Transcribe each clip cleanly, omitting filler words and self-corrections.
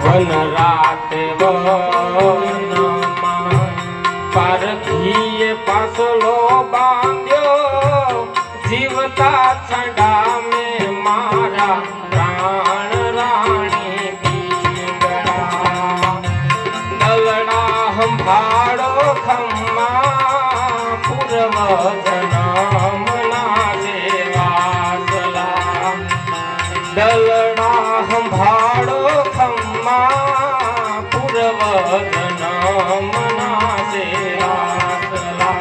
one રાતે વનમાં પારધીએ પાસલો બાંધ્યો જીવતા છંડા મેં મારા પ્રાણ રાણી પીંગળા દલડા સંભાળો ખમ્મા પૂર્વ જન્મના દેવાસલા દલડા સંભાળો ખમ્મા પૂર્વ જન્મના દેવાસલા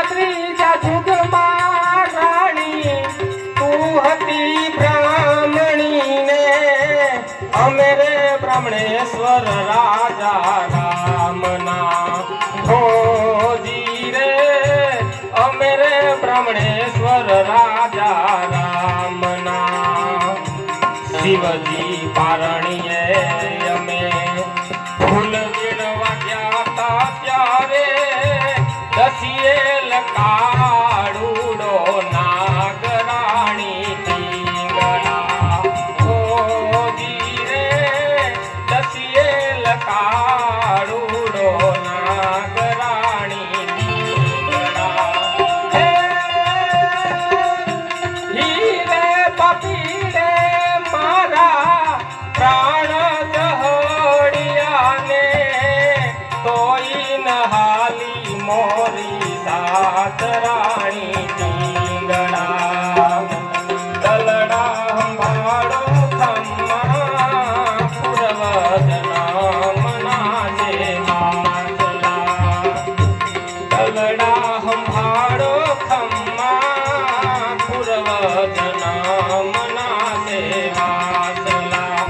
ત્રીજા જુગમાં રાણી તું હતી બ્રાહ્મણી ને અમે રે બ્રાહ્મણેશ્વર રાજા રામના ભોજી રે અમે રે બ્રાહ્મણેશ્વર રાજા રામના શિવજી પારણીએ અમે ફૂલ વીણવા ગયા તા ત્યારે દસિયે લકાડુડો નાગરાણી પીંગળા ઓજી રે દસિયે લકાડુડો નાગરાણી પીંગળા હે હીરે પપીડે મારા પ્રાણ જહડિયાને તોઈ નહાલી મોરી સાત રાણી પીંગળા દલડા સંભાળો ખમ્મા પૂર્વ જન્મના દેવાસલા દલડા સંભાળો ખમ્મા પૂર્વ જન્મના દેવાસલા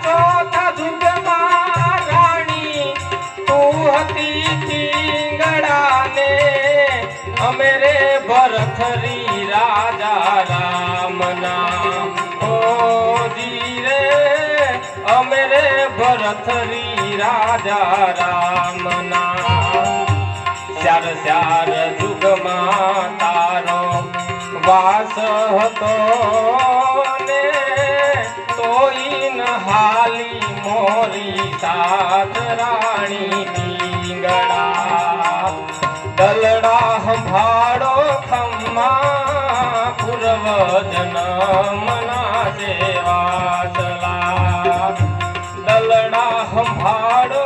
ચોથા જુગમાં રાણી તું હતી પીંગળા ને અમે રે ભરથરી રાજા રામના ઓજી રે અમે રે ભરથરી રાજા રામના ચાર ચાર જુગમાં તારો વાસ હતો ને તોઈ નહાલી મોરી સાત રાણી પીંગળા દલડા સંભાળો ખમ્મા પૂર્વ જન્મના દેવાસલા દલડા સંભાળો